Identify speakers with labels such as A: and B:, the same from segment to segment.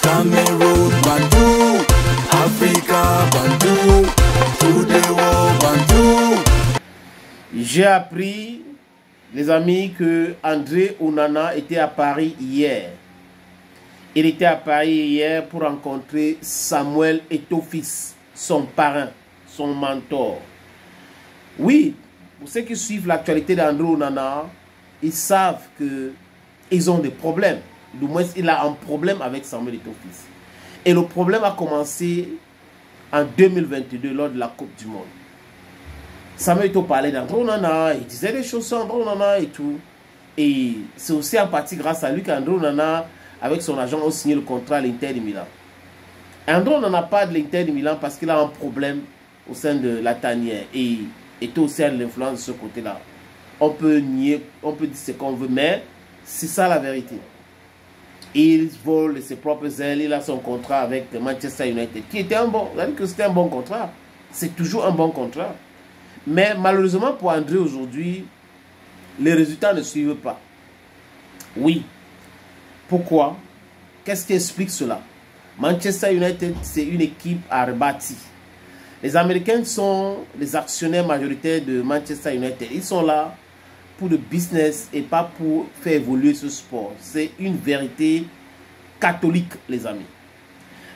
A: Cameroun, Bantou, Africa, Bantou, to the world, Bantou.
B: J'ai appris, les amis, que André Onana était à Paris hier. Il était à Paris hier pour rencontrer Samuel Eto'o-Fils, son parrain, son mentor. Oui, pour ceux qui suivent l'actualité d'André Onana, ils savent qu'ils ont des problèmes. Du moins, il a un problème avec Samuel Eto'o-Fils. Et le problème a commencé en 2022 lors de la Coupe du Monde. Samuel Eto'o parlait d'André Onana, il disait des choses sur André Onana et tout. Et c'est aussi en partie grâce à lui qu'André Onana, avec son agent, ont signé le contrat à l'Inter de Milan. André Onana pas de l'Inter de Milan parce qu'il a un problème au sein de la tanière. Et était aussi à l'influence de ce côté-là. On peut nier, on peut dire ce qu'on veut, mais c'est ça la vérité. Il vole ses propres ailes, il a son contrat avec Manchester United, qui était un bon, c'était un bon contrat. C'est toujours un bon contrat. Mais malheureusement pour André aujourd'hui, les résultats ne suivent pas. Oui. Pourquoi? Qu'est-ce qui explique cela? Manchester United, c'est une équipe à rebâtir. Les Américains sont les actionnaires majoritaires de Manchester United. Ils sont là pour le business et pas pour faire évoluer ce sport. C'est une vérité catholique, les amis.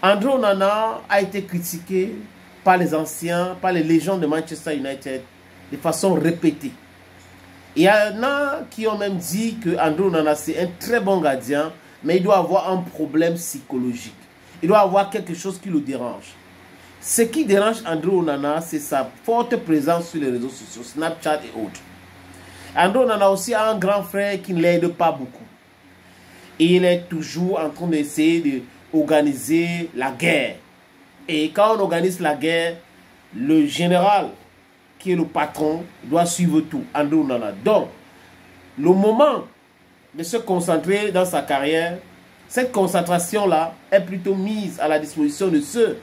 B: André Onana a été critiqué par les anciens, par les légendes de Manchester United de façon répétée. Il y en a qui ont même dit que André Onana c'est un très bon gardien, mais il doit avoir un problème psychologique. Il doit avoir quelque chose qui le dérange. Ce qui dérange André Onana, c'est sa forte présence sur les réseaux sociaux, Snapchat et autres. André Onana aussi a un grand frère qui ne l'aide pas beaucoup. Et il est toujours en train d'essayer d'organiser la guerre. Et quand on organise la guerre, le général, qui est le patron, doit suivre tout, André Onana. Donc, le moment de se concentrer dans sa carrière, cette concentration-là est plutôt mise à la disposition de ceux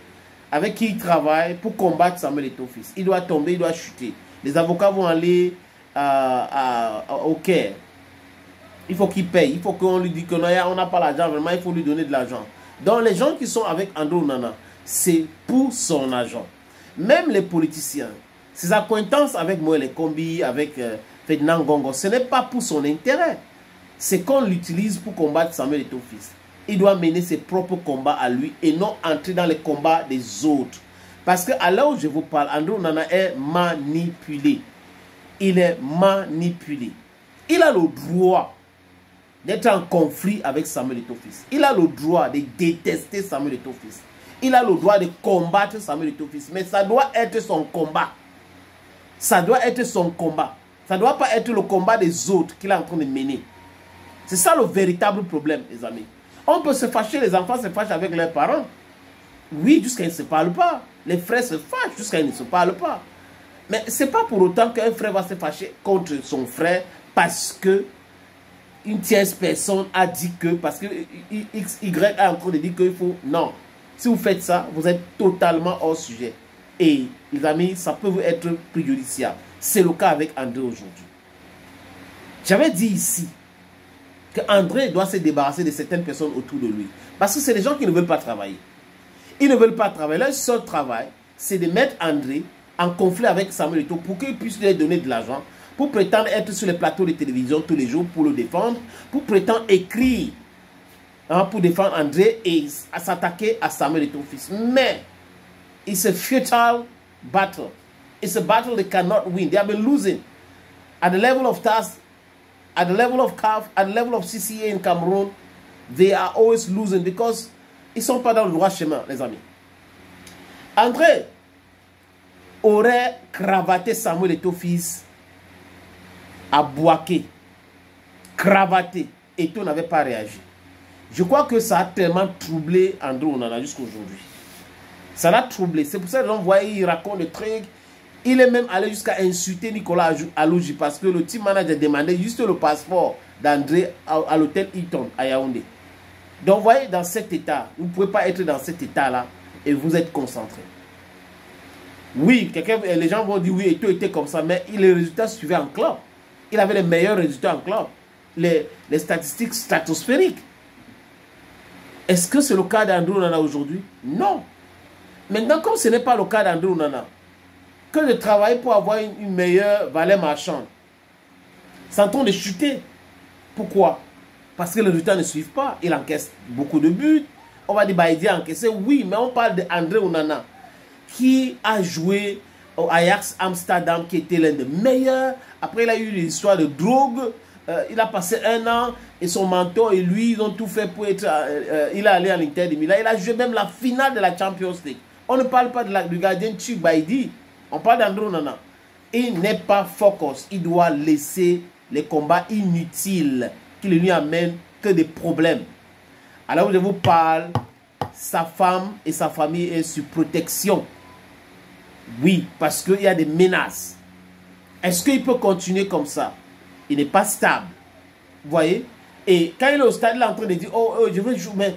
B: avec qui il travaille pour combattre Samuel Eto'o-Fils. Il doit tomber, il doit chuter. Les avocats vont aller au Caire. Il faut qu'il paye. Il faut qu'on lui dise qu'on n'a pas l'argent, vraiment, il faut lui donner de l'argent. Donc les gens qui sont avec André Onana, c'est pour son argent. Même les politiciens, ses acquaintances avec Moelle Kombi, avec Ferdinand Gongo, ce n'est pas pour son intérêt. C'est qu'on l'utilise pour combattre Samuel Eto'o-Fils. Il doit mener ses propres combats à lui et non entrer dans les combats des autres. Parce qu'à l'heure où je vous parle, André Onana est manipulé. Il est manipulé. Il a le droit d'être en conflit avec Samuel Eto'o-Fils. Il a le droit de détester Samuel Eto'o-Fils. Il a le droit de combattre Samuel Eto'o-Fils. Mais ça doit être son combat. Ça doit être son combat. Ça ne doit pas être le combat des autres qu'il est en train de mener. C'est ça le véritable problème, les amis. On peut se fâcher, les enfants se fâchent avec leurs parents. Oui, jusqu'à ils ne se parlent pas. Les frères se fâchent jusqu'à ils ne se parlent pas. Mais ce n'est pas pour autant qu'un frère va se fâcher contre son frère parce que une tierce personne a dit que, parce que X, Y a en train de dire qu'il faut... Non. Si vous faites ça, vous êtes totalement hors sujet. Et les amis, ça peut vous être préjudiciable. C'est le cas avec André aujourd'hui. J'avais dit ici que André doit se débarrasser de certaines personnes autour de lui. Parce que c'est des gens qui ne veulent pas travailler. Ils ne veulent pas travailler. Leur seul travail, c'est de mettre André en conflit avec Samuel Eto'o pour qu'il puisse lui donner de l'argent, pour prétendre être sur les plateaux de télévision tous les jours pour le défendre, pour prétendre écrire pour défendre André et s'attaquer à Samuel Eto'o-Fils. Mais it's a futile battle. It's a battle they cannot win. They have been losing. At the level of TAS, at the level of CAF, at the level of CCA in Cameroon, they are always losing because ils ne sont pas dans le droit chemin, les amis. André aurait cravaté Samuel Eto'o-Fils à Bouaké. Cravaté. Eto'o n'avait pas réagi. Je crois que ça a tellement troublé André Onana jusqu'à aujourd'hui. Ça l'a troublé. C'est pour ça que l'on voit, il raconte des trucs. Il est même allé jusqu'à insulter Nicolas Alouji parce que le team manager demandait juste le passeport d'André à l'hôtel Hilton à Yaoundé. Donc, vous voyez, dans cet état, vous ne pouvez pas être dans cet état-là et vous êtes concentré. Oui, les gens vont dire oui, Eto'o était comme ça, mais les résultats suivaient en club. Il avait les meilleurs résultats en club. Les statistiques stratosphériques. Est-ce que c'est le cas d'André Onana aujourd'hui? Non. Maintenant, comme ce n'est pas le cas d'André Onana, que de travailler pour avoir une meilleure valeur marchande, c'est en train de chuter. Pourquoi? Parce que les résultats ne suivent pas. Il encaisse beaucoup de buts. On va dire Baïdi a encaissé, oui, mais on parle d'André Onana qui a joué au Ajax Amsterdam, qui était l'un des meilleurs. Après, il a eu l'histoire de drogue. Il a passé 1 an et son mentor et lui, ils ont tout fait pour être... il est allé à l'Inter de Milan. Il a joué même la finale de la Champions League. On ne parle pas du gardien Tchik Baïdi. On parle d'André Onana. Il n'est pas focus. Il doit laisser les combats inutiles qui lui amènent que des problèmes. Alors je vous parle, sa femme et sa famille est sur protection. Oui, parce qu'il y a des menaces. Est-ce qu'il peut continuer comme ça? Il n'est pas stable. Vous voyez? Et quand il est au stade, il est en train de dire, oh, je veux jouer, mais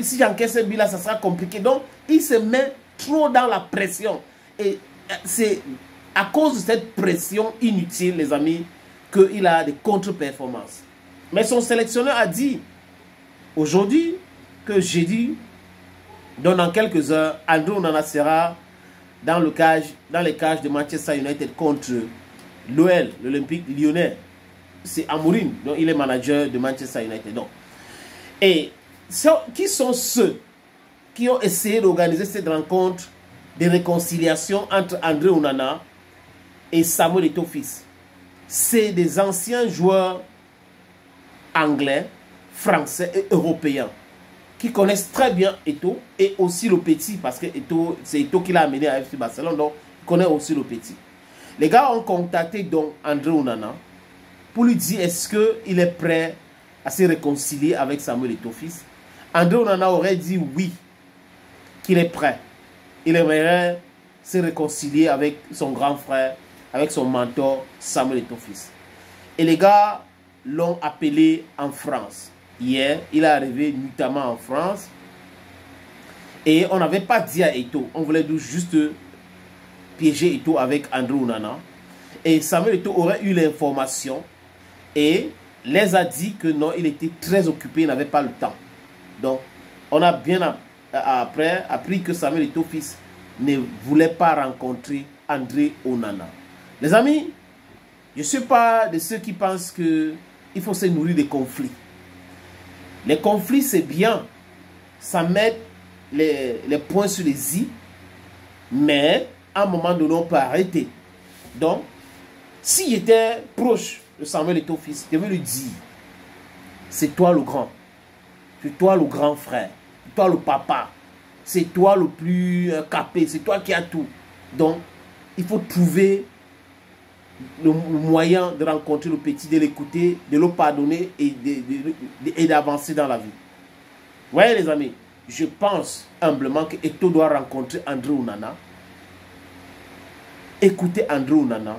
B: si j'encaisse un but là, ça sera compliqué. Donc, il se met trop dans la pression. Et c'est à cause de cette pression inutile, les amis, qu'il a des contre-performances. Mais son sélectionneur a dit, aujourd'hui, que jeudi, donc dans quelques heures, André Onana sera dans les cages de Manchester United contre l'OL, l'Olympique Lyonnais. C'est Amorim, donc il est manager de Manchester United. Donc. Et qui sont ceux qui ont essayé d'organiser cette rencontre de réconciliation entre André Onana et Samuel Eto'o-Fils? C'est des anciens joueurs anglais, français et européens qui connaissent très bien Eto'o et aussi le petit, parce que c'est Eto'o qui l'a amené à FC Barcelone, donc il connaît aussi le petit. Les gars ont contacté donc André Onana pour lui dire est-ce qu'il est prêt à se réconcilier avec Samuel Eto'o-Fils. André Onana aurait dit oui, qu'il est prêt. Il aimerait se réconcilier avec son grand frère, avec son mentor Samuel Eto'o-Fils. Et les gars l'ont appelé en France. Hier, il est arrivé notamment en France. Et on n'avait pas dit à Eto'o. On voulait juste piéger Eto'o avec André Onana. Et Samuel Eto'o aurait eu l'information et les a dit que non, il était très occupé, il n'avait pas le temps. Donc, on a bien après appris que Samuel Eto'o-Fils ne voulait pas rencontrer André Onana. Les amis, je ne suis pas de ceux qui pensent qu'il faut se nourrir des conflits. Les conflits, c'est bien. Ça met les points sur les i. Mais, à un moment donné, on peut arrêter. Donc, s'il était proche de Samuel Eto'o-Fils, je vais lui dire, c'est toi le grand. C'est toi le grand frère. C'est toi le papa. C'est toi le plus capé. C'est toi qui as tout. Donc, il faut trouver le moyen de rencontrer le petit, de l'écouter, de le pardonner et d'avancer dans la vie. Vous voyez les amis, je pense humblement que Eto'o doit rencontrer André Onana, écouter André Onana,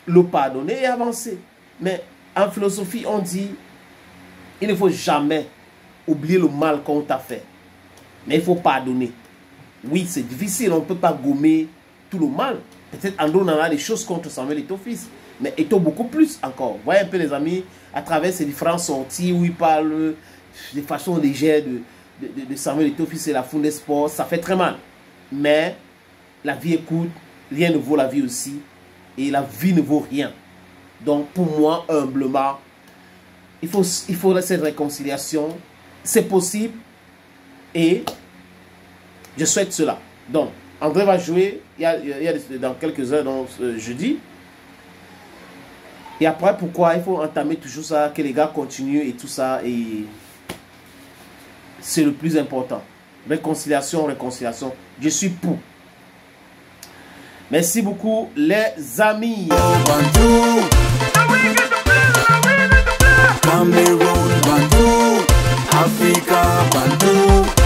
B: le pardonner et avancer. Mais en philosophie, on dit, il ne faut jamais oublier le mal qu'on t'a fait. Mais il faut pardonner. Oui, c'est difficile, on ne peut pas gommer tout le mal. Peut-être André Onana a des choses contre Samuel Eto'o-Fils, mais Eto'o beaucoup plus encore. Vous voyez un peu les amis, à travers ces différentes sorties où il parle de façon légère de Samuel Eto'o-Fils et la Foot des Sports, ça fait très mal. Mais la vie écoute, rien ne vaut la vie aussi, et la vie ne vaut rien. Donc pour moi, humblement, il faut cette réconciliation, c'est possible, et je souhaite cela. Donc, André va jouer dans quelques heures, donc jeudi. Et après, pourquoi il faut entamer toujours ça, que les gars continuent et tout ça. Et c'est le plus important. Réconciliation, réconciliation. Je suis pour. Merci beaucoup, les amis.
A: Cameroon, Bantu, Africa, Bantu.